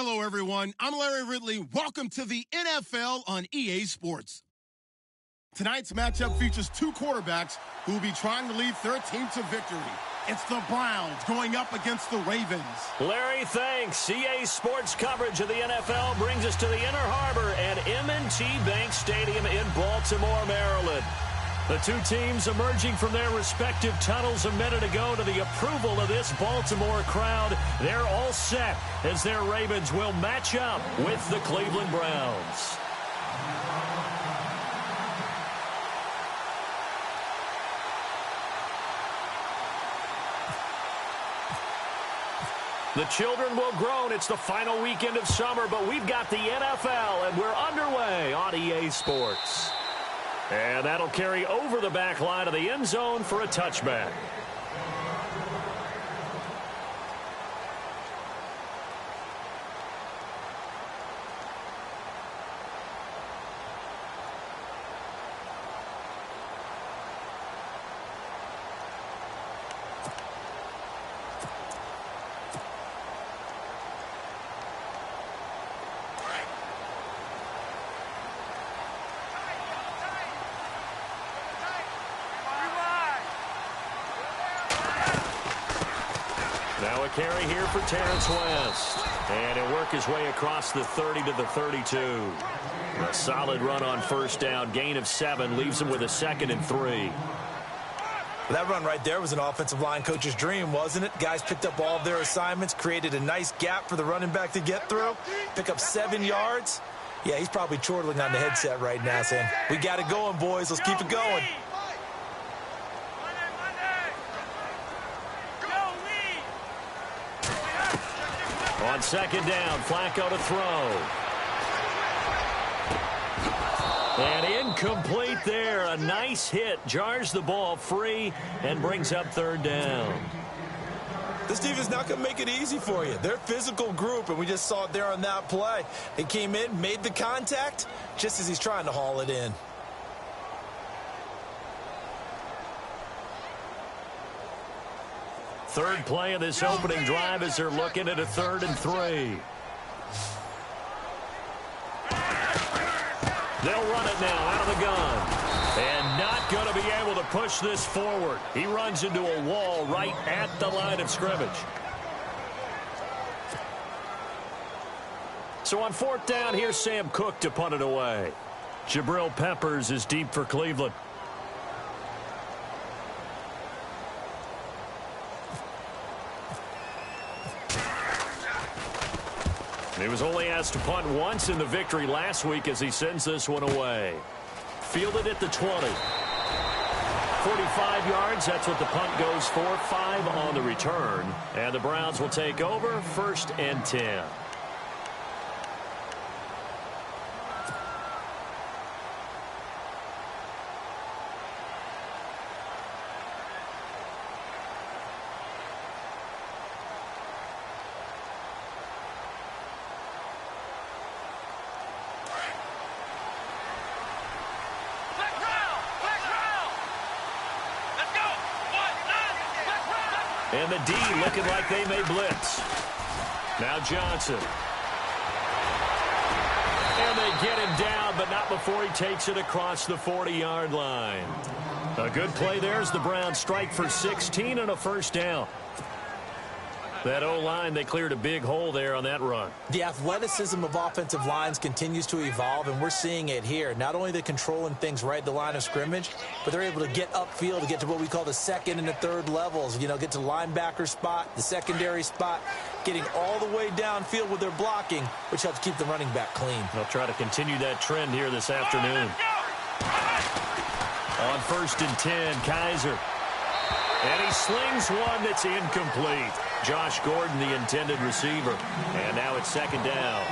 Hello, everyone. I'm Larry Ridley. Welcome to the NFL on EA Sports. Tonight's matchup features two quarterbacks who will be trying to lead their team to victory. It's the Browns going up against the Ravens. Larry, thanks. EA Sports coverage of the NFL brings us to the Inner Harbor at M&T Bank Stadium in Baltimore, Maryland. The two teams emerging from their respective tunnels a minute ago to the approval of this Baltimore crowd. They're all set as their Ravens will match up with the Cleveland Browns. The children will groan. It's the final weekend of summer, but we've got the NFL, and we're underway on EA Sports. And that'll carry over the back line of the end zone for a touchback. Now a carry here for Terrence West. And he'll work his way across the 30 to the 32. A solid run on first down. Gain of 7 leaves him with a 2nd and 3. That run right there was an offensive line coach's dream, wasn't it? Guys picked up all of their assignments, created a nice gap for the running back to get through, pick up 7 yards. Yeah, he's probably chortling on the headset right now saying, we got it going, boys. Let's keep it going. On second down, Flacco to throw. And incomplete there. A nice hit. Jars the ball free and brings up 3rd down. This defense not going to make it easy for you. They're a physical group, and we just saw it there on that play. They came in, made the contact, just as he's trying to haul it in. Third play of this opening drive as they're looking at a 3rd and 3. They'll run it now out of the gun. And not going to be able to push this forward. He runs into a wall right at the line of scrimmage. So on 4th down, here's Sam Cook to punt it away. Jabril Peppers is deep for Cleveland. He was only asked to punt once in the victory last week as he sends this one away. Fielded at the 20. 45 yards, that's what the punt goes for. 5 on the return. And the Browns will take over 1st and 10. And the D looking like they may blitz. Now Johnson. And they get him down, but not before he takes it across the 40-yard line. A good play there as the Browns strike for 16 and a 1st down. That O-line, they cleared a big hole there on that run. The athleticism of offensive lines continues to evolve, and we're seeing it here. Not only they're controlling things right at the line of scrimmage, but they're able to get upfield to get to what we call the 2nd and the 3rd levels. You know, get to the linebacker spot, the secondary spot, getting all the way downfield with their blocking, which helps keep the running back clean. They'll try to continue that trend here this afternoon. On 1st and 10, Kaiser. And he slings one that's incomplete. Josh Gordon, the intended receiver. And now it's 2nd down.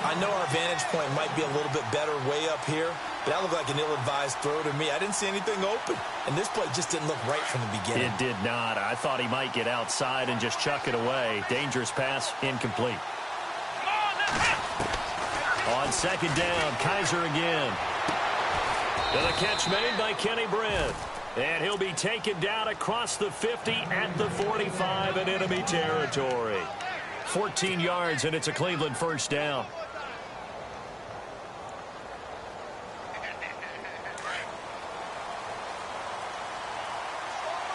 I know our vantage point might be a little bit better way up here, but that looked like an ill-advised throw to me. I didn't see anything open, and this play just didn't look right from the beginning. It did not. I thought he might get outside and just chuck it away. Dangerous pass, incomplete. On 2nd down, Kaiser again. And a catch made by Kenny Britt. And he'll be taken down across the 50 at the 45 in enemy territory. 14 yards, and it's a Cleveland first down.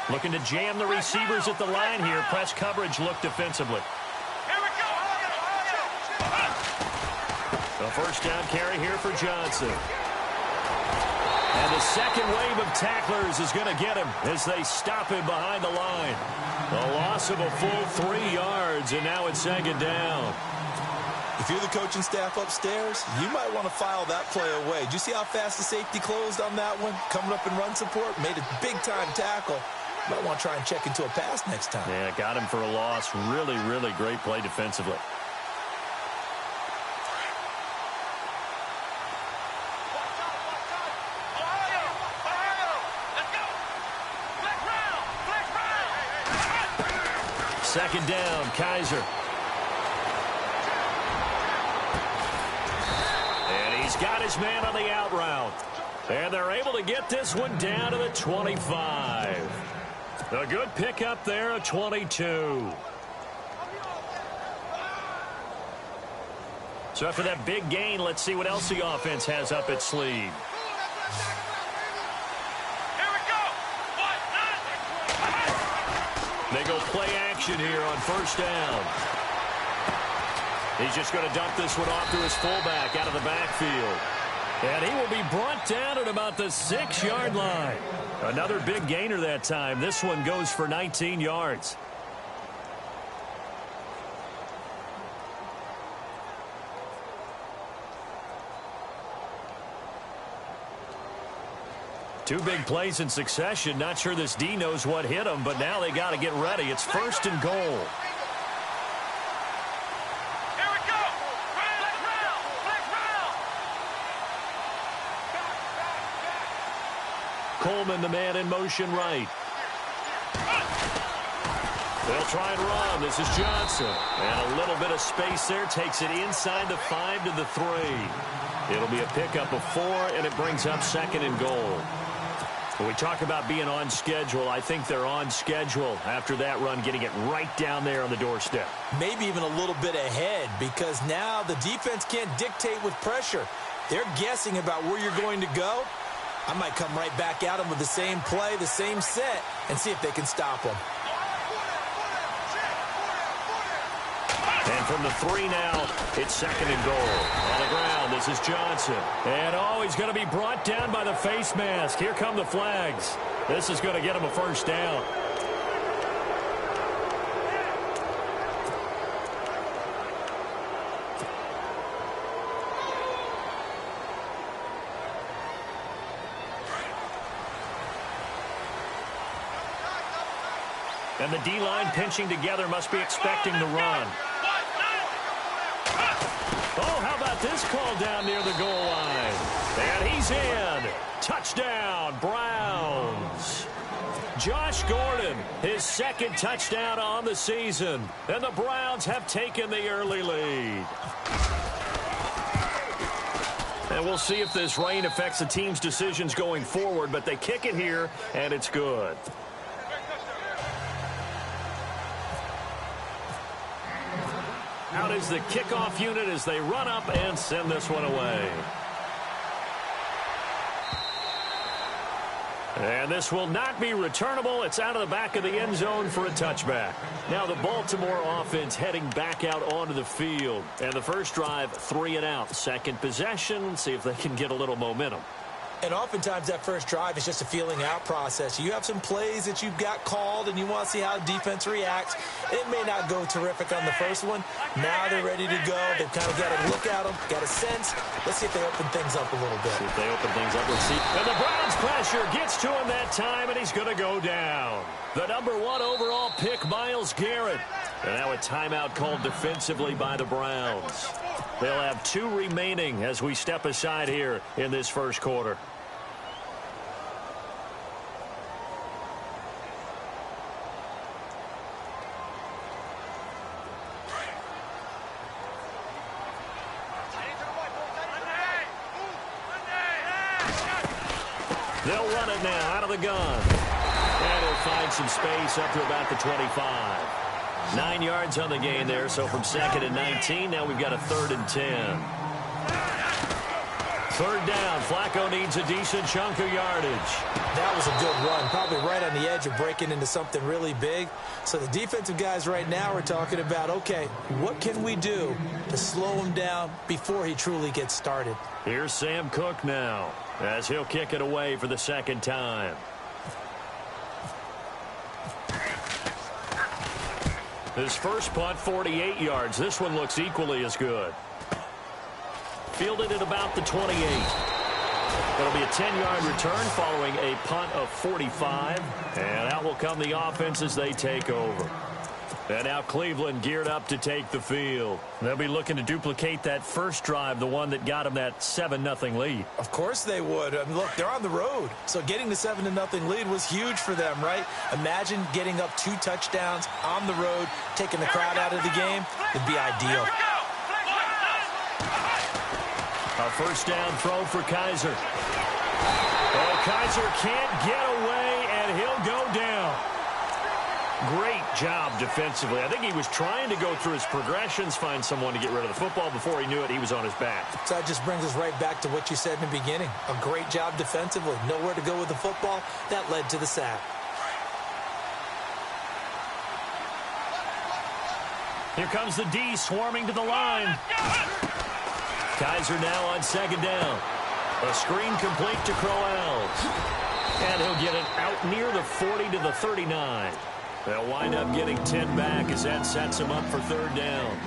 Looking to jam the receivers at the line here. Press coverage look defensively. The first down carry here for Johnson. And the second wave of tacklers is going to get him as they stop him behind the line. A loss of a full 3 yards, and now it's second down. If you're the coaching staff upstairs, you might want to file that play away. Did you see how fast the safety closed on that one? Coming up in run support, made a big-time tackle. Might want to try and check into a pass next time. Yeah, got him for a loss. Really, really great play defensively. Second down, Kaiser. And he's got his man on the out route. And they're able to get this one down to the 25. A good pickup there of 22. So after that big gain, let's see what else the offense has up its sleeve. They go play action here on first down. He's just going to dump this one off to his fullback out of the backfield. And he will be brought down at about the 6-yard line. Another big gainer that time. This one goes for 19 yards. Two big plays in succession. Not sure this D knows what hit him, but now they got to get ready. It's first and goal. Coleman, the man in motion right. They'll try and run. This is Johnson. And a little bit of space there. Takes it inside the 5 to the 3. It'll be a pickup of 4, and it brings up second and goal. When we talk about being on schedule, I think they're on schedule after that run, getting it right down there on the doorstep. Maybe even a little bit ahead, because now the defense can't dictate with pressure. They're guessing about where you're going to go. I might come right back at them with the same play, the same set, and see if they can stop them. And from the 3 now, it's second and goal. On the ground, this is Johnson. And, he's going to be brought down by the face mask. Here come the flags. This is going to get him a first down. And the D-line pinching together must be expecting the run. Oh, how about this call down near the goal line? And he's in. Touchdown, Browns. Josh Gordon, his second touchdown on the season. And the Browns have taken the early lead. And we'll see if this rain affects the team's decisions going forward, but they kick it here, and it's good. Out is the kickoff unit as they run up and send this one away. And this will not be returnable. It's out of the back of the end zone for a touchback. Now the Baltimore offense heading back out onto the field. And the first drive, 3 and out. Second possession, see if they can get a little momentum. And oftentimes that first drive is just a feeling out process. You have some plays that you've got called and you want to see how the defense reacts. It may not go terrific on the first one. Now they're ready to go. They've kind of got to look at them, got a sense. Let's see if they open things up a little bit. See if they open things up. Let's see. And the Browns pressure gets to him that time, and he's going to go down. The number 1 overall pick, Myles Garrett. And now a timeout called defensively by the Browns. They'll have 2 remaining as we step aside here in this first quarter. They'll run it now out of the gun. And he'll find some space up to about the 25. 9 yards on the gain there, so from 2nd and 19, now we've got a 3rd and 10. 3rd down. Flacco needs a decent chunk of yardage. That was a good run, probably right on the edge of breaking into something really big. So the defensive guys right now are talking about, okay, what can we do to slow him down before he truly gets started? Here's Sam Cook now, as he'll kick it away for the 2nd time. His first punt, 48 yards. This one looks equally as good. Fielded at about the 28. It'll be a 10-yard return following a punt of 45. And out will come the offense as they take over. And now Cleveland geared up to take the field. They'll be looking to duplicate that first drive, the one that got them that 7-0 lead. Of course they would. I mean, look, they're on the road. So getting the 7-0 lead was huge for them, right? Imagine getting up 2 touchdowns on the road, taking the crowd out of the game. It'd be ideal. A first down throw for Kaiser. Oh, Kaiser can't get away, and he'll go down. Great job defensively. I think he was trying to go through his progressions, find someone to get rid of the football. Before he knew it, he was on his back. So that just brings us right back to what you said in the beginning. A great job defensively. Nowhere to go with the football. That led to the sack. Here comes the D swarming to the line. Kaiser now on 2nd down. A screen complete to Crowell's. And he'll get it out near the 40 to the 39. They'll wind up getting 10 back as that sets him up for 3rd down.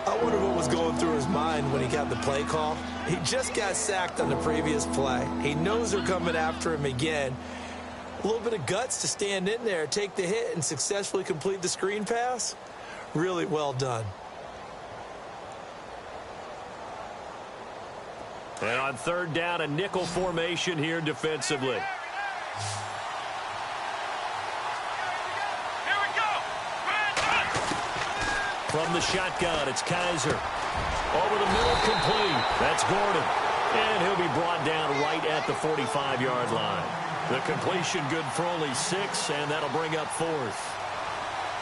I wonder what was going through his mind when he got the play call. He just got sacked on the previous play. He knows they're coming after him again. A little bit of guts to stand in there, take the hit, and successfully complete the screen pass. Really well done. And on 3rd down, a nickel formation here defensively. From the shotgun, it's Kaiser. Over the middle, complete. That's Gordon. And he'll be brought down right at the 45-yard line. The completion good for only 6, and that'll bring up 4th.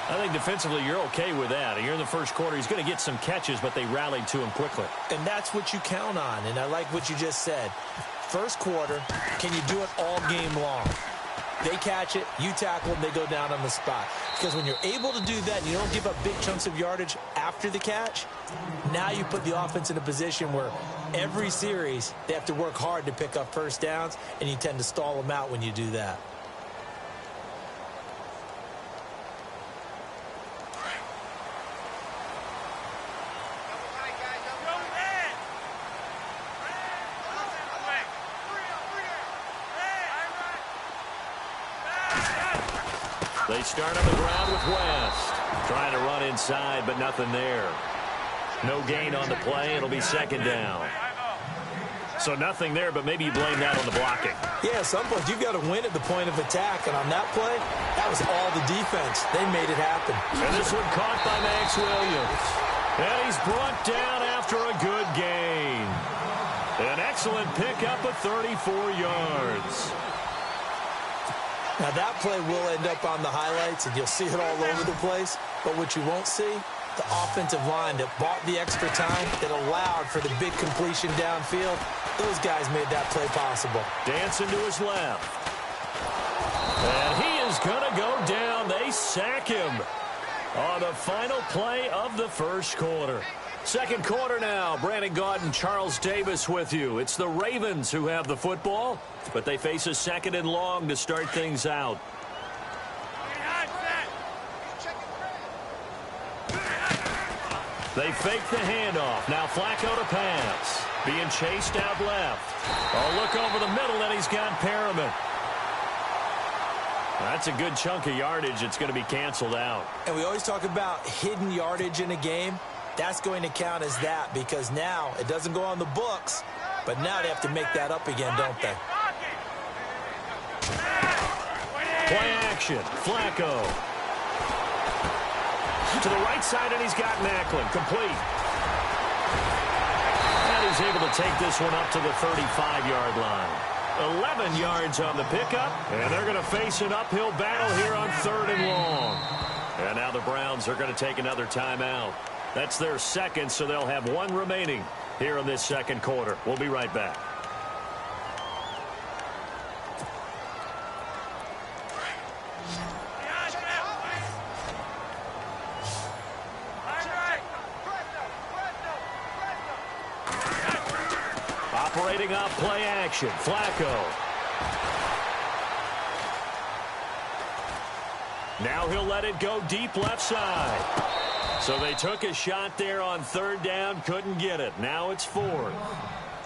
I think defensively you're okay with that. You're in the first quarter. He's going to get some catches, but they rallied to him quickly. And that's what you count on, and I like what you just said. First quarter, can you do it all game long? They catch it, you tackle them, they go down on the spot. Because when you're able to do that and you don't give up big chunks of yardage after the catch, now you put the offense in a position where every series they have to work hard to pick up first downs, and you tend to stall them out when you do that. They start on the ground with West. Trying to run inside, but nothing there. No gain on the play. It'll be 2nd down. So nothing there, but maybe you blame that on the blocking. Yeah, at some point, you've got to win at the point of attack. And on that play, that was all the defense. They made it happen. And this one caught by Max Williams. And he's brought down after a good gain. An excellent pickup of 34 yards. Now, that play will end up on the highlights, and you'll see it all over the place. But what you won't see, the offensive line that bought the extra time, that allowed for the big completion downfield. Those guys made that play possible. Dancing to his left. And he is going to go down. They sack him on the final play of the first quarter. Second quarter now. Brandon Gaudin, Charles Davis with you. It's the Ravens who have the football, but they face a 2nd and long to start things out. They fake the handoff. Now Flacco to pass. Being chased out left. Oh, look over the middle, and he's got Perriman. That's a good chunk of yardage. It's going to be canceled out. And we always talk about hidden yardage in a game. That's going to count as that, because now it doesn't go on the books, but now they have to make that up again, don't they? Play action. Flacco. To the right side, and he's got Macklin. Complete. And he's able to take this one up to the 35-yard line. 11 yards on the pickup, and they're going to face an uphill battle here on 3rd and long. And now the Browns are going to take another timeout. That's their second, so they'll have one remaining here in this second quarter. We'll be right back. Operating off play action, Flacco. Now he'll let it go deep left side. So they took a shot there on third down, couldn't get it. Now it's fourth.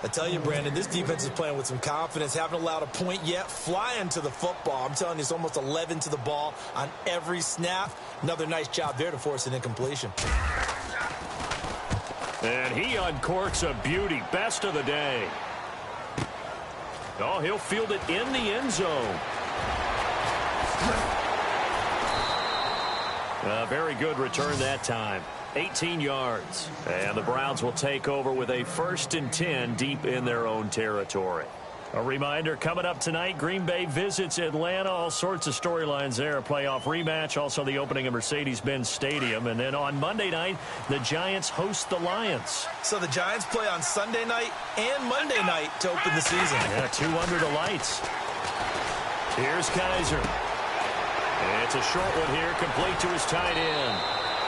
I tell you, Brandon, this defense is playing with some confidence. Haven't allowed a point yet. Flying to the football. I'm telling you, it's almost 11 to the ball on every snap. Another nice job there to force an incompletion. And he uncorks a beauty. Best of the day. Oh, he'll field it in the end zone. A very good return that time. 18 yards. And the Browns will take over with a 1st and 10 deep in their own territory. A reminder, coming up tonight, Green Bay visits Atlanta. All sorts of storylines there. A playoff rematch, also the opening of Mercedes-Benz Stadium. And then on Monday night, the Giants host the Lions. So the Giants play on Sunday night and Monday night to open the season. Yeah, 2 under the lights. Here's Kaiser. It's a short one here, complete to his tight end.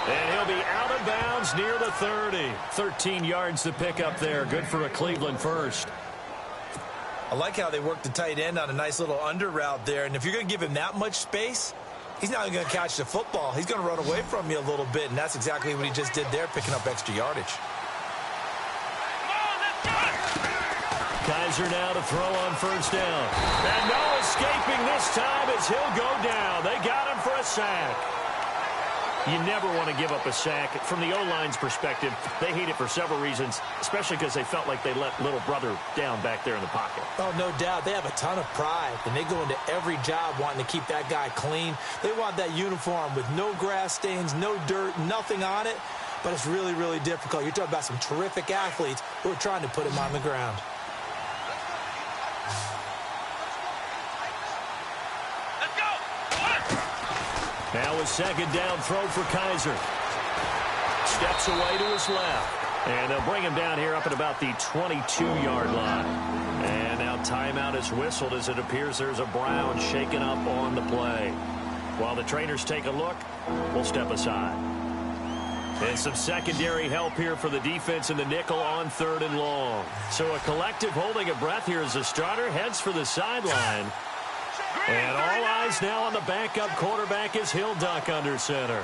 And he'll be out of bounds near the 30. 13 yards to pick up there. Good for a Cleveland first. I like how they work the tight end on a nice little under route there. And if you're going to give him that much space, he's not going to catch the football. He's going to run away from you a little bit, and that's exactly what he just did there, picking up extra yardage. Kaiser now to throw on first down. And no escaping this time as he'll go down. They got him for a sack. You never want to give up a sack. From the O-line's perspective, they hate it for several reasons, especially because they felt like they let little brother down back there in the pocket. Oh, no doubt. They have a ton of pride, and they go into every job wanting to keep that guy clean. They want that uniform with no grass stains, no dirt, nothing on it, but it's really, really difficult. You're talking about some terrific athletes who are trying to put him on the ground. Now a second down throw for Kaiser. Steps away to his left. And they'll bring him down here up at about the 22-yard line. And now timeout is whistled as it appears there's a Brown shaken up on the play. While the trainers take a look, we'll step aside. And some secondary help here for the defense in the nickel on 3rd and long. So a collective holding of breath here as the starter heads for the sideline. And all eyes now on the backup quarterback as he'll duck under center.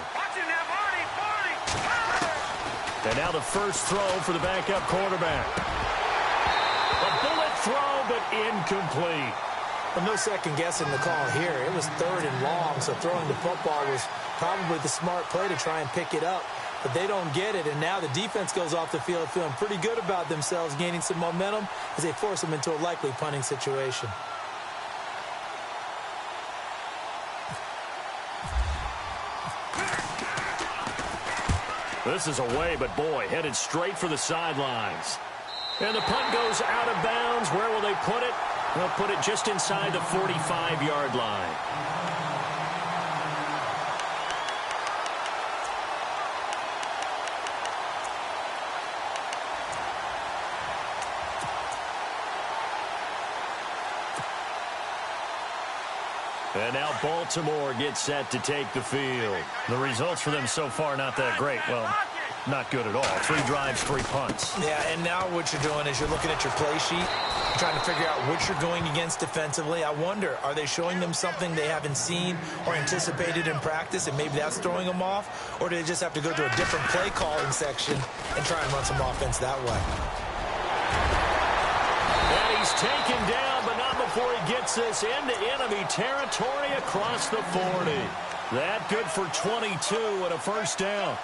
And now the first throw for the backup quarterback. A bullet throw, but incomplete. Well, no second guessing the call here. It was 3rd and long, so throwing the football was probably the smart play to try and pick it up. But they don't get it, and now the defense goes off the field feeling pretty good about themselves, gaining some momentum as they force them into a likely punting situation. This is away, but boy, headed straight for the sidelines. And the punt goes out of bounds. Where will they put it? They'll put it just inside the 45-yard line. And now Baltimore gets set to take the field. The results for them so far not that great. Well, not good at all. 3 drives, 3 punts. Yeah, and now what you're doing is you're looking at your play sheet, trying to figure out what you're going against defensively. I wonder, are they showing them something they haven't seen or anticipated in practice, and maybe that's throwing them off? Or do they just have to go to a different play calling section and try and run some offense that way? And he's taken down, but not before he gets this into enemy territory across the 40. That good for 22 and a first down.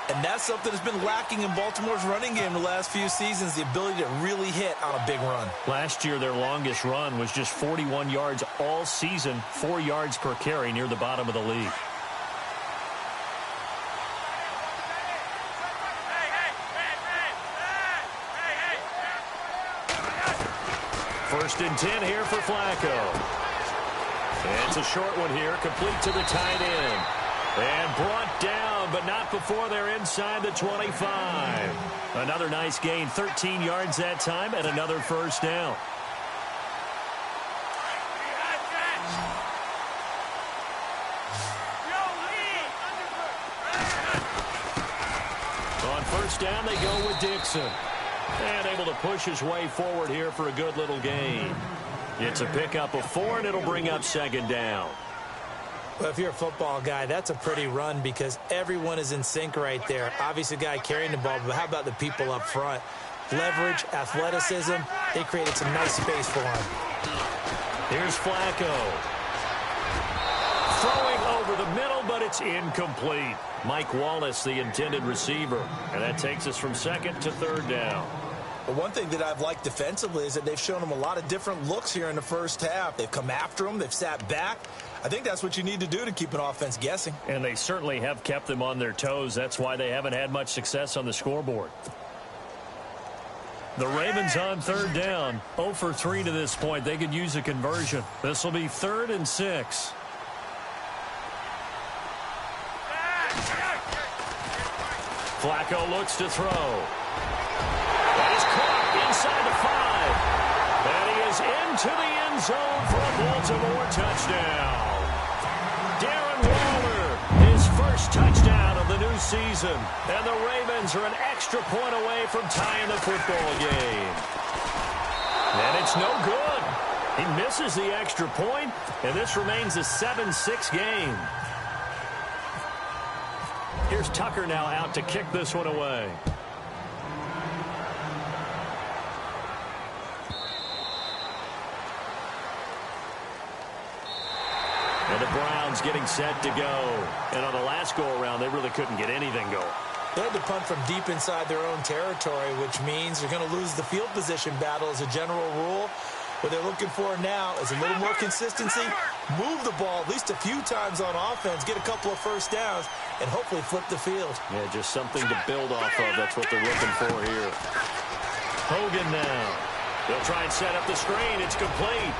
And that's something that's been lacking in Baltimore's running game the last few seasons, the ability to really hit on a big run. Last year, their longest run was just 41 yards all season, 4 yards per carry near the bottom of the league. First and 10 here for Flacco. And it's a short one here, complete to the tight end. And brought down, but not before they're inside the 25. Another nice gain, 13 yards that time, and another first down. On first down, they go with Dixon. And able to push his way forward here for a good little gain. It's a pickup of 4, and it'll bring up second down. Well, if you're a football guy, that's a pretty run because everyone is in sync right there. Obviously, the guy carrying the ball, but how about the people up front? Leverage, athleticism, they created some nice space for him. Here's Flacco. Throwing over the middle, but it's incomplete. Mike Wallace, the intended receiver. And that takes us from second to third down. But one thing that I've liked defensively is that they've shown him a lot of different looks here in the first half. They've come after him. They've sat back. I think that's what you need to do to keep an offense guessing. And they certainly have kept them on their toes. That's why they haven't had much success on the scoreboard. The Ravens on third down. 0 for 3 to this point. They could use a conversion. This will be 3rd and 6. Flacco looks to throw. That is caught inside the 5. And he is into the end zone for a Baltimore touchdown. Darren Waller, his first touchdown of the new season. And the Ravens are an extra point away from tying the football game. And it's no good. He misses the extra point, and this remains a 7-6 game. Here's Tucker now out to kick this one away. And the Browns getting set to go. And on the last go-around, they really couldn't get anything going. They had to punt from deep inside their own territory, which means they're going to lose the field position battle as a general rule. What they're looking for now is a little more consistency, move the ball at least a few times on offense, get a couple of first downs, and hopefully flip the field. Yeah, just something to build off of. That's what they're looking for here. Hogan now. They'll try and set up the screen. It's complete.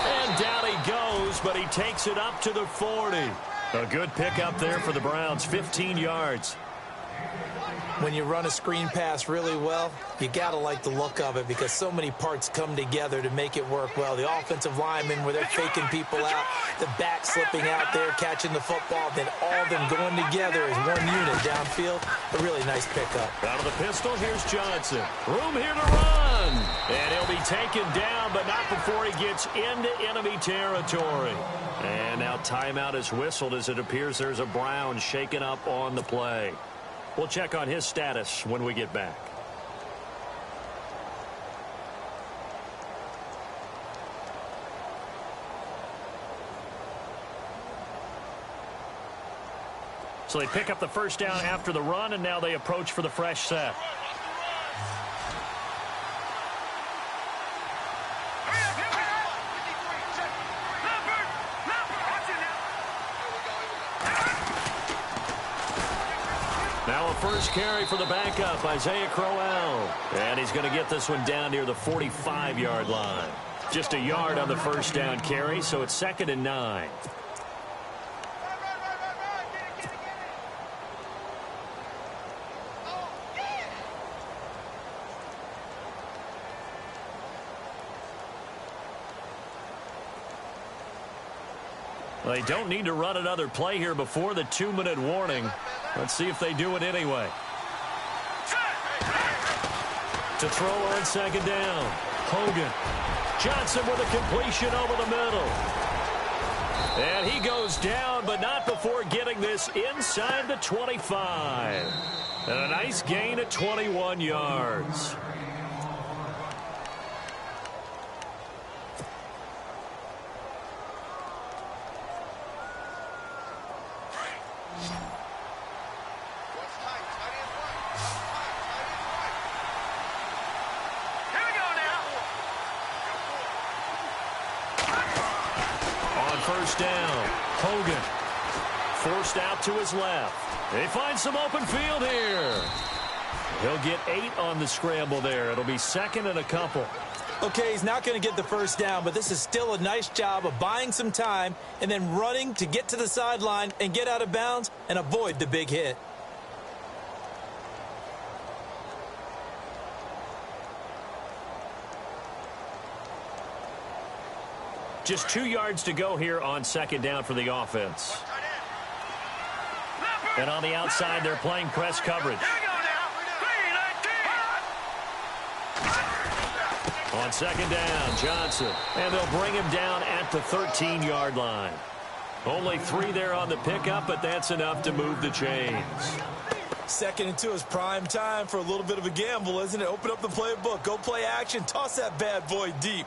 And down he goes, but he takes it up to the 40. A good pickup there for the Browns, 15 yards. When you run a screen pass really well, you got to like the look of it because so many parts come together to make it work well. The offensive linemen where they're faking people out, the back slipping out there, catching the football, then all of them going together as one unit downfield. A really nice pickup. Out of the pistol, here's Johnson. Room here to run. And he'll be taken down, but not before he gets into enemy territory. And now timeout is whistled as it appears there's a Brown shaken up on the play. We'll check on his status when we get back. So they pick up the first down after the run, and now they approach for the fresh set. Now a first carry for the backup, Isaiah Crowell. And he's going to get this one down near the 45-yard line. Just a yard on the first down carry, so it's 2nd and 9. Well, they don't need to run another play here before the 2-minute warning. Let's see if they do it anyway. To throw on second down. Hogan. Johnson with a completion over the middle. And he goes down, but not before getting this inside the 25. And a nice gain at 21 yards. First down. Hogan forced out to his left. They find some open field here. He'll get 8 on the scramble there. It'll be 2nd and a couple. Okay, he's not going to get the first down, but this is still a nice job of buying some time and then running to get to the sideline and get out of bounds and avoid the big hit. Just 2 yards to go here on second down for the offense. And on the outside, they're playing press coverage. On second down, Johnson. And they'll bring him down at the 13-yard line. Only 3 there on the pickup, but that's enough to move the chains. 2nd and 2 is prime time for a little bit of a gamble, isn't it? Open up the playbook, go play action, toss that bad boy deep.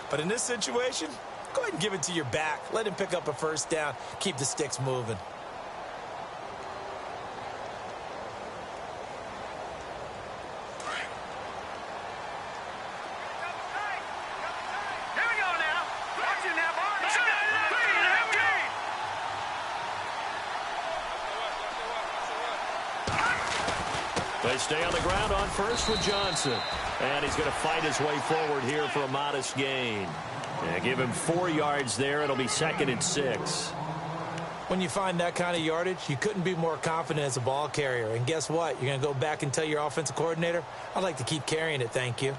But in this situation, go ahead and give it to your back. Let him pick up a first down. Keep the sticks moving. They stay on the ground on first with Johnson. And he's going to fight his way forward here for a modest gain. Yeah, give him 4 yards there. It'll be 2nd and 6. When you find that kind of yardage, you couldn't be more confident as a ball carrier. And guess what? You're going to go back and tell your offensive coordinator, I'd like to keep carrying it, thank you.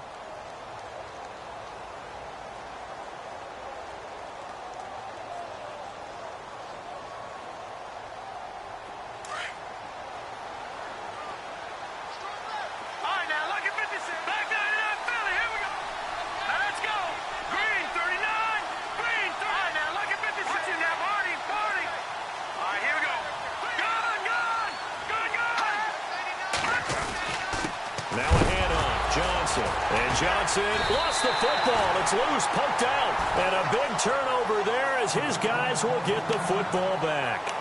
And Johnson lost the football. It's loose, poked out. And a big turnover there as his guys will get the football back.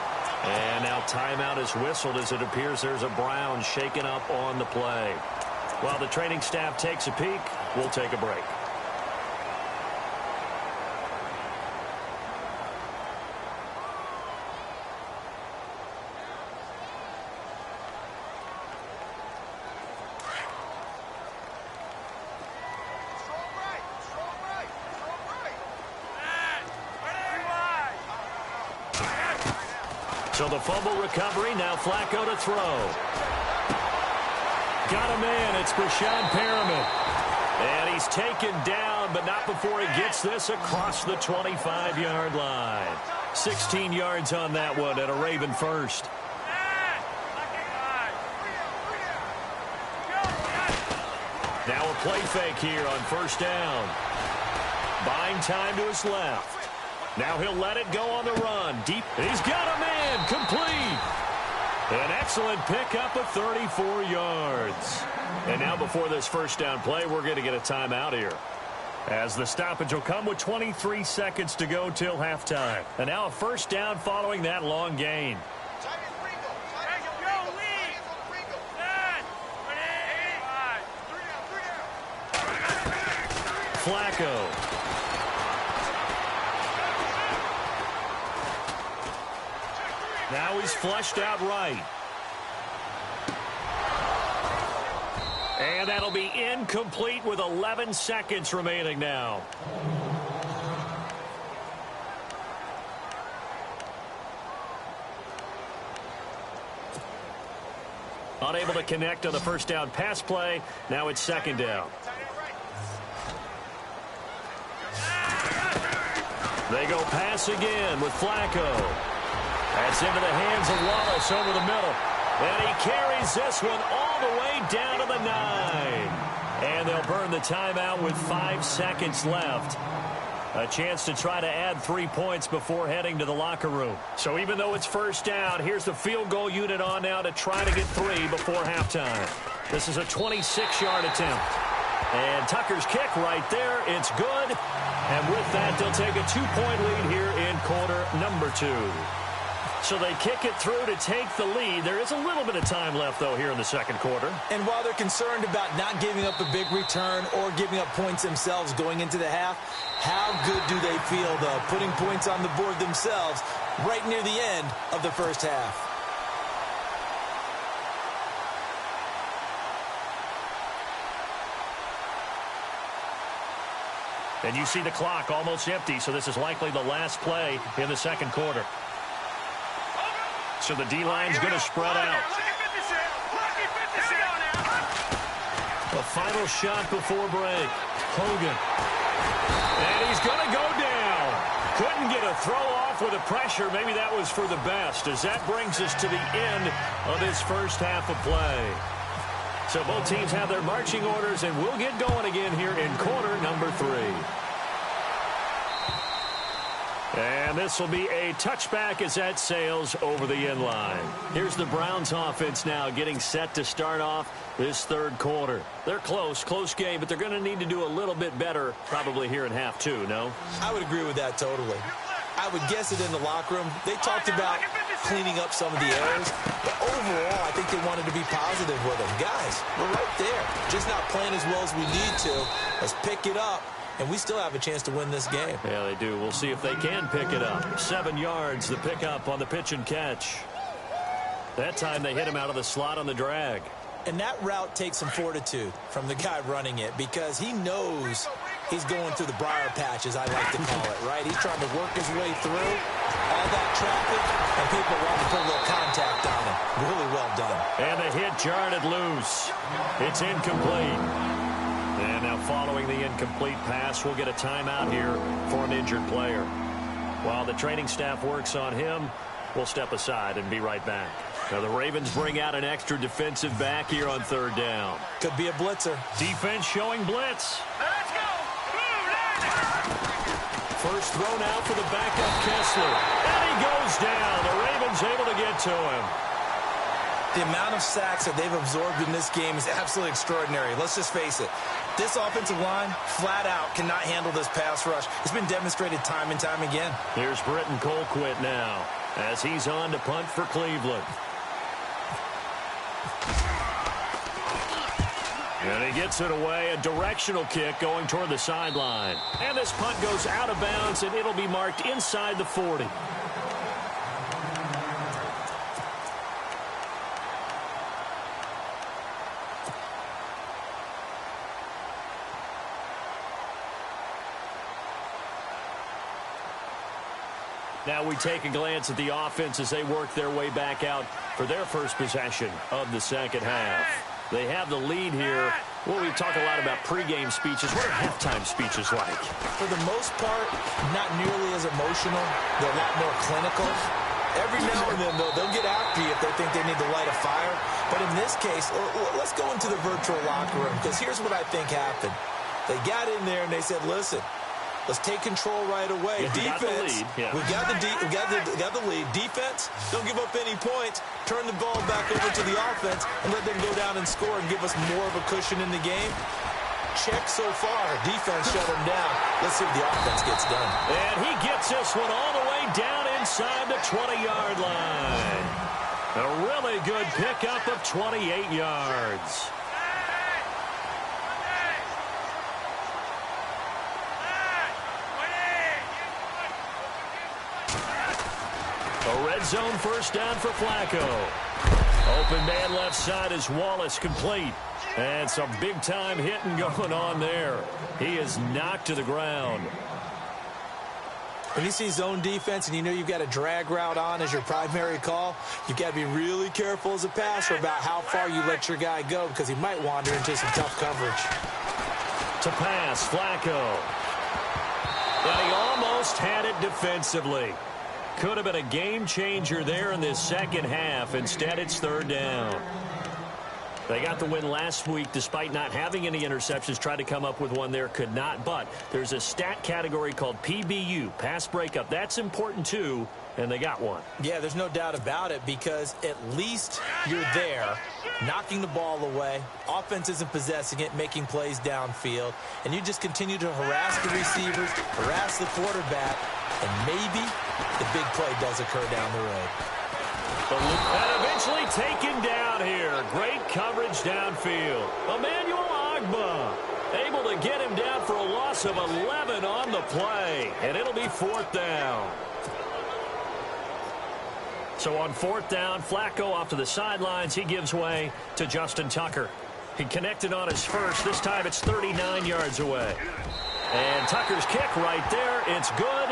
And now timeout is whistled as it appears there's a Brown shaken up on the play. While the training staff takes a peek, we'll take a break. So the fumble recovery, now Flacco to throw. Got a man, it's Brashad Perriman. And he's taken down, but not before he gets this across the 25-yard line. 16 yards on that one at a Raven first. Now a play fake here on first down. Buying time to his left. Now he'll let it go on the run. Deep. He's got a man. Complete. An excellent pickup of 34 yards. And now before this first down play, we're going to get a timeout here, as the stoppage will come with 23 seconds to go till halftime. And now a first down following that long gain. Flacco. Now he's flushed out right. And that'll be incomplete with 11 seconds remaining now. Unable to connect on the first down pass play. Now it's second down. They go pass again with Flacco. That's into the hands of Wallace over the middle. And he carries this one all the way down to the 9. And they'll burn the timeout with 5 seconds left. A chance to try to add 3 points before heading to the locker room. So even though it's first down, here's the field goal unit on now to try to get 3 before halftime. This is a 26-yard attempt. And Tucker's kick right there. It's good. And with that, they'll take a 2-point lead here in quarter number 2. So they kick it through to take the lead. There is a little bit of time left, though, here in the second quarter. And while they're concerned about not giving up a big return or giving up points themselves going into the half, how good do they feel, though, putting points on the board themselves right near the end of the first half? And you see the clock almost empty, so this is likely the last play in the second quarter. So the D-line's going to spread out. The final shot before break. Hogan. And he's going to go down. Couldn't get a throw off with the pressure. Maybe that was for the best, as that brings us to the end of this first half of play. So both teams have their marching orders, and we'll get going again here in quarter number 3. And this will be a touchback as that sails over the end line. Here's the Browns offense now getting set to start off this third quarter. They're close game, but they're going to need to do a little bit better probably here in half 2, no? I would agree with that totally. I would guess it in the locker room. They talked about cleaning up some of the errors, but overall, I think they wanted to be positive with them. Guys, we're right there. Just not playing as well as we need to. Let's pick it up. And we still have a chance to win this game. Yeah, they do. We'll see if they can pick it up. 7 yards, the pickup on the pitch and catch. That time they hit him out of the slot on the drag. And that route takes some fortitude from the guy running it, because he knows he's going through the briar patch, as I like to call it, right? He's trying to work his way through all that traffic, and people want to put a little contact on him. Really well done. And the hit jarred it loose. It's incomplete. And now following the incomplete pass, we'll get a timeout here for an injured player. While the training staff works on him, we'll step aside and be right back. Now the Ravens bring out an extra defensive back here on third down. Could be a blitzer. Defense showing blitz. Let's go. First throw now for the backup Kessler. And he goes down. The Ravens able to get to him. The amount of sacks that they've absorbed in this game is absolutely extraordinary. Let's just face it. This offensive line, flat out, cannot handle this pass rush. It's been demonstrated time and time again. Here's Britton Colquitt now as he's on to punt for Cleveland. And he gets it away, a directional kick going toward the sideline. And this punt goes out of bounds, and it'll be marked inside the 40. Now we take a glance at the offense as they work their way back out for their first possession of the second half. They have the lead here. Well, we talk a lot about pregame speeches. What are halftime speeches like? For the most part, not nearly as emotional. They're a lot more clinical. Every now and then, though, they'll get after you if they think they need to light a fire. But in this case, let's go into the virtual locker room, because here's what I think happened. They got in there and they said, listen, let's take control right away. Yeah, defense, we got the lead. Defense, don't give up any points. Turn the ball back over to the offense and let them go down and score and give us more of a cushion in the game. Check so far. Defense shut them down. Let's see if the offense gets done. And he gets this one all the way down inside the 20-yard line. A really good pickup of 28 yards. A red zone first down for Flacco. Open man left side is Wallace, complete. And some big-time hitting going on there. He is knocked to the ground. When you see zone defense and you know you've got a drag route on as your primary call, you've got to be really careful as a passer about how far you let your guy go, because he might wander into some tough coverage. To pass, Flacco. And he almost had it defensively. Could have been a game changer there in this second half. Instead, it's third down. They got the win last week despite not having any interceptions. Tried to come up with one there, could not. But there's a stat category called PBU, pass breakup. That's important too, and they got one. Yeah, there's no doubt about it, because at least you're there, knocking the ball away. Offense isn't possessing it, making plays downfield. And you just continue to harass the receivers, harass the quarterback, and maybe the big play does occur down the road. And eventually taken down here. Great coverage downfield. Emmanuel Ogbah able to get him down for a loss of 11 on the play. And it'll be fourth down. So on fourth down, Flacco off to the sidelines. He gives way to Justin Tucker. He connected on his first. This time it's 39 yards away. And Tucker's kick right there. It's good.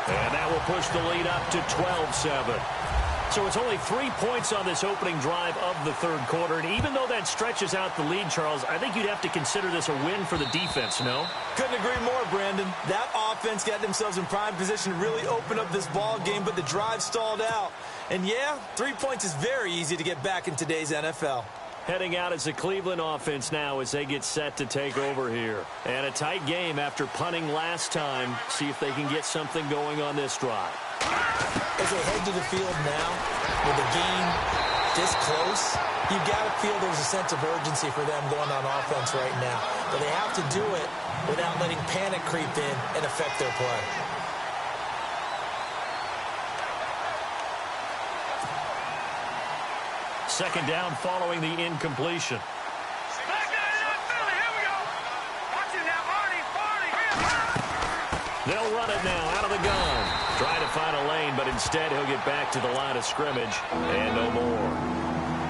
And that will push the lead up to 12-7. So it's only 3 points on this opening drive of the third quarter. And even though that stretches out the lead, Charles, I think you'd have to consider this a win for the defense, no? Couldn't agree more, Brandon. That offense got themselves in prime position to really open up this ball game, but the drive stalled out. And yeah, 3 points is very easy to get back in today's NFL. Heading out as the Cleveland offense now as they get set to take over here. And a tight game after punting last time. See if they can get something going on this drive. As they head to the field now, with the game this close, you've got to feel there's a sense of urgency for them going on offense right now. But they have to do it without letting panic creep in and affect their play. Second down following the incompletion. They'll run it now out of the gun. Trying to find a lane, but instead he'll get back to the line of scrimmage. And no more.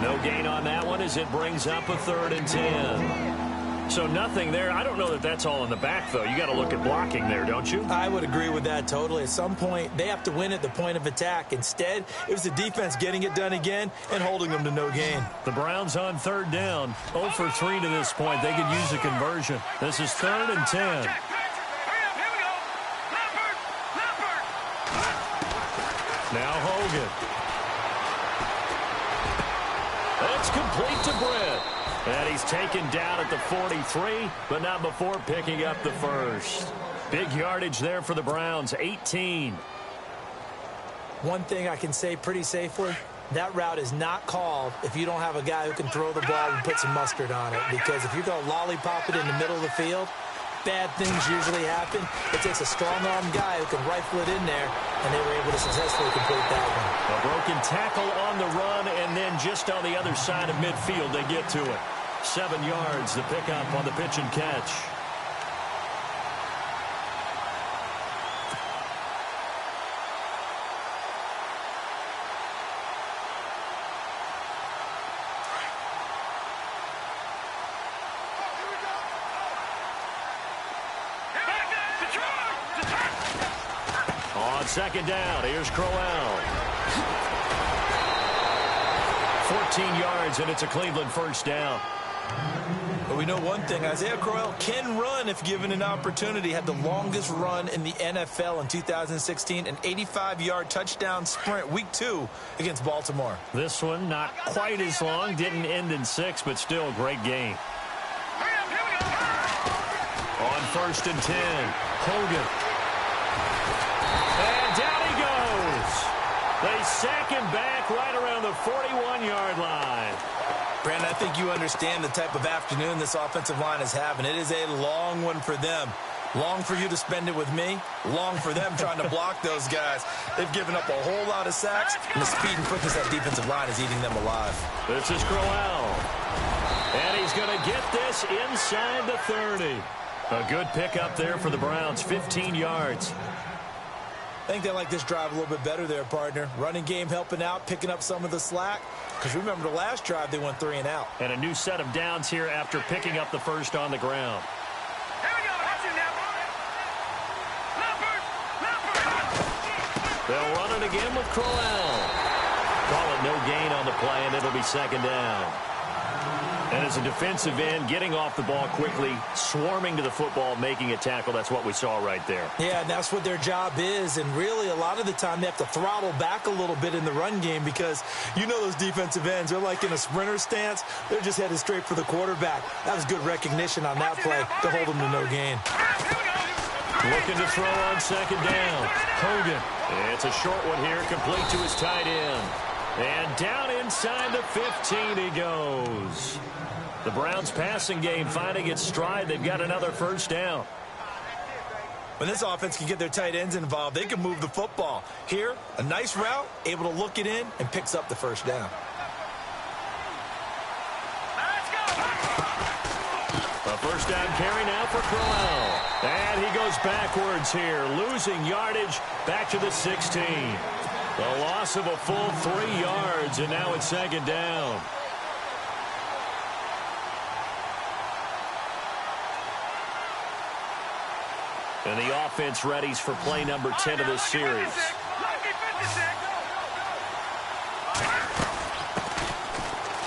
No gain on that one as it brings up a 3rd and 10. So nothing there. I don't know that that's all in the back, though. You got to look at blocking there, don't you? I would agree with that totally. At some point, they have to win at the point of attack. Instead, it was the defense getting it done again and holding them to no gain. The Browns on 3rd down. 0 for 3 to this point. They could use a conversion. This is 3rd and 10. Now Hogan. It's complete to Brett. And he's taken down at the 43, but not before picking up the first. Big yardage there for the Browns, 18. One thing I can say pretty safely, that route is not called if you don't have a guy who can throw the ball and put some mustard on it. Because if you're going to lollipop it in the middle of the field, bad things usually happen. It takes a strong-armed guy who can rifle it in there, and they were able to successfully complete that one. A broken tackle on the run, and then just on the other side of midfield, they get to it. 7 yards, the pickup on the pitch and catch. On second down, here's Crowell. 14 yards, and it's a Cleveland first down. But we know one thing, Isaiah Crowell can run if given an opportunity. Had the longest run in the NFL in 2016, an 85-yard touchdown sprint, week 2 against Baltimore. This one not quite as long, didn't end in 6, but still a great game. On 1st and 10, Hogan. And down he goes. They sack him back right around the 41-yard line. Brandon, I think you understand the type of afternoon this offensive line is having. It is a long one for them. Long for you to spend it with me. Long for them trying to block those guys. They've given up a whole lot of sacks, and the speed and quickness of that defensive line is eating them alive. This is Crowell. And he's going to get this inside the 30. A good pickup there for the Browns, 15 yards. I think they like this drive a little bit better there, partner. Running game helping out, picking up some of the slack. Because remember the last drive, they went 3 and out. And a new set of downs here after picking up the first on the ground. Here we go. Watch it now. They'll run it again with Crowell. Call it no gain on the play, and it'll be second down. And as a defensive end, getting off the ball quickly, swarming to the football, making a tackle, that's what we saw right there. Yeah, and that's what their job is. And really, a lot of the time, they have to throttle back a little bit in the run game because you know those defensive ends, they're like in a sprinter stance. They're just headed straight for the quarterback. That was good recognition on that play to hold them to no gain. Looking to throw on second down. Hogan. It's a short one here, complete to his tight end. And down inside the 15 he goes. The Browns passing game finding its stride. They've got another first down. When this offense can get their tight ends involved, they can move the football. Here, a nice route, able to look it in, and picks up the first down. A first down carry now for Crowell. And he goes backwards here, losing yardage back to the 16. The loss of a full 3 yards, and now it's second down. And the offense readies for play number 10 of this series.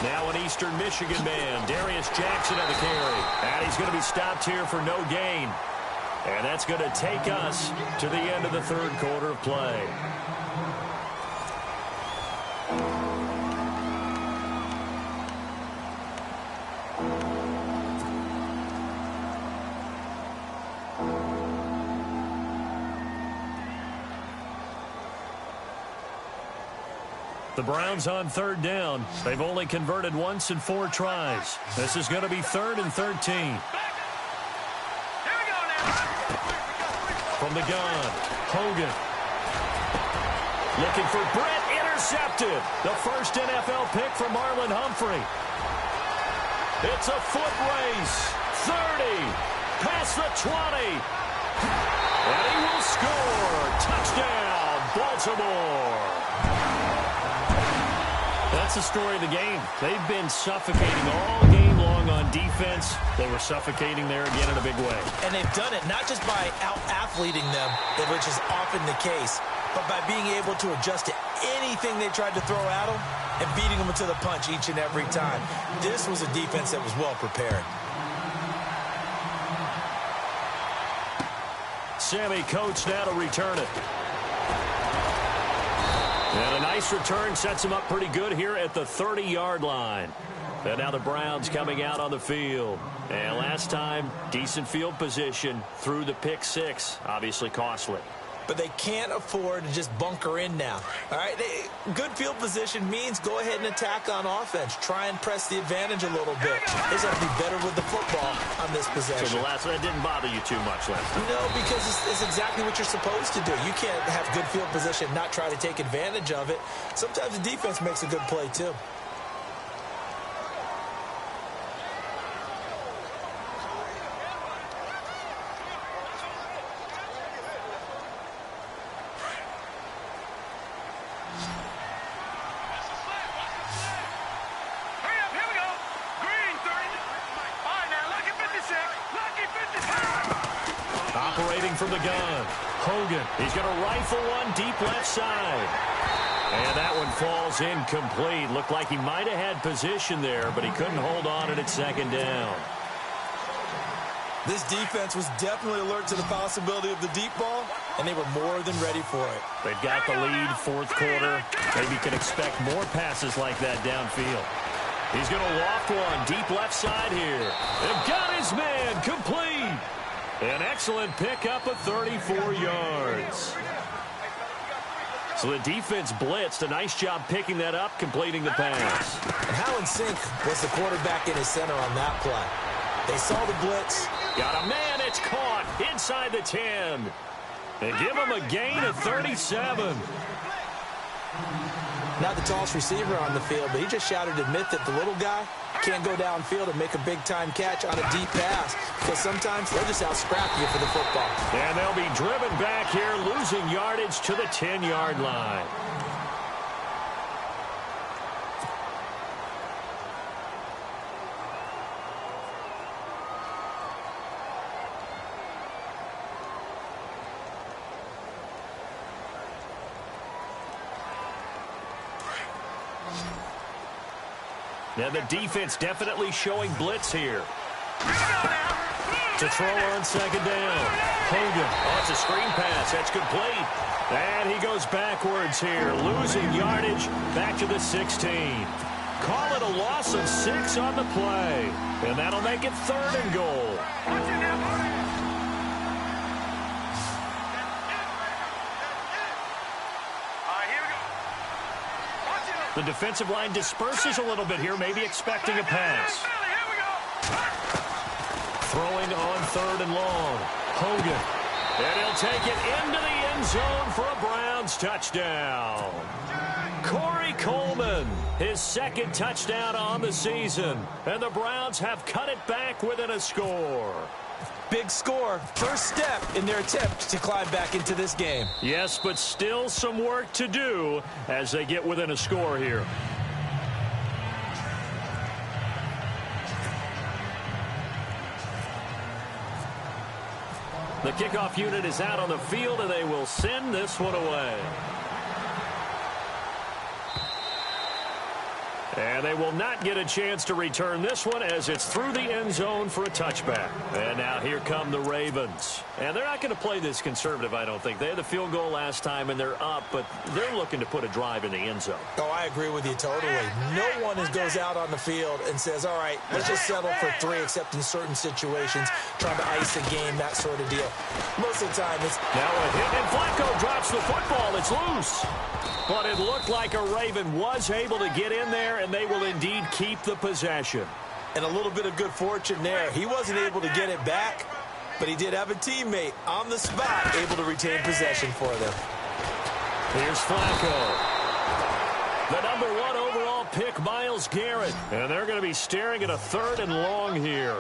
Now an Eastern Michigan man, Darius Jackson on the carry. And he's going to be stopped here for no gain. And that's going to take us to the end of the third quarter of play. The Browns on third down. They've only converted once in 4 tries. This is going to be 3rd and 13. From the gun, Hogan. Looking for Brett, intercepted. The first NFL pick for Marlon Humphrey. It's a foot race. 30, past the 20. And he will score. Touchdown, Baltimore. That's the story of the game. They've been suffocating all game long on defense. They were suffocating there again in a big way. And they've done it not just by out-athleting them, which is often the case, but by being able to adjust to anything they tried to throw at them and beating them to the punch each and every time. This was a defense that was well prepared. Sammy Coates now to return it. And a nice return sets him up pretty good here at the 30-yard line. And now the Browns coming out on the field. And last time, decent field position through the pick 6. Obviously costly. But they can't afford to just bunker in now. All right, good field position means go ahead and attack on offense. Try and press the advantage a little bit. They just have to be better with the football on this possession. So the last one, that didn't bother you too much last time? No, because it's exactly what you're supposed to do. You can't have good field position, not try to take advantage of it. Sometimes the defense makes a good play, too. Operating from the gun, Hogan. He's going to rifle one deep left side. And that one falls incomplete. Looked like he might have had position there, but he couldn't hold on at its second down. This defense was definitely alert to the possibility of the deep ball, and they were more than ready for it. They've got the lead, fourth quarter. Maybe can expect more passes like that downfield. He's going to loft one deep left side here. They've got his man complete. An excellent pickup of 34 yards. So the defense blitzed. A nice job picking that up, completing the pass. And how in sync was the quarterback in his center on that play? They saw the blitz. Got a man, it's caught inside the 10. They give him a gain of 37. Not the tallest receiver on the field, but he just shouted to admit that the little guy can't go downfield and make a big-time catch on a deep pass because sometimes they'll just out-scrap you for the football. And they'll be driven back here, losing yardage to the 10-yard line. Now the defense definitely showing blitz here. To throw on second down. Hogan. Oh, it's a screen pass. That's complete. And he goes backwards here, losing yardage back to the 16. Call it a loss of 6 on the play. And that'll make it 3rd and goal. The defensive line disperses a little bit here, maybe expecting a pass. Throwing on 3rd and long. Hogan. And he'll take it into the end zone for a Browns touchdown. Corey Coleman, his 2nd touchdown on the season. And the Browns have cut it back within a score. Big score, first step in their attempt to climb back into this game. Yes, but still some work to do as they get within a score here. The kickoff unit is out on the field, and they will send this one away. And they will not get a chance to return this one as it's through the end zone for a touchback. And now here come the Ravens. And they're not going to play this conservative, I don't think. They had the field goal last time, and they're up, but they're looking to put a drive in the end zone. Oh, I agree with you totally. No one goes out on the field and says, all right, let's just settle for 3, except in certain situations, trying to ice a game, that sort of deal. Most of the time, it's... Now a hit, and Flacco drops the football. It's loose. But it looked like a Raven was able to get in there, and they will indeed keep the possession. And a little bit of good fortune there. He wasn't able to get it back, but he did have a teammate on the spot able to retain possession for them. Here's Flacco. The number 1 overall pick, Myles Garrett. And they're going to be staring at a 3rd and long here.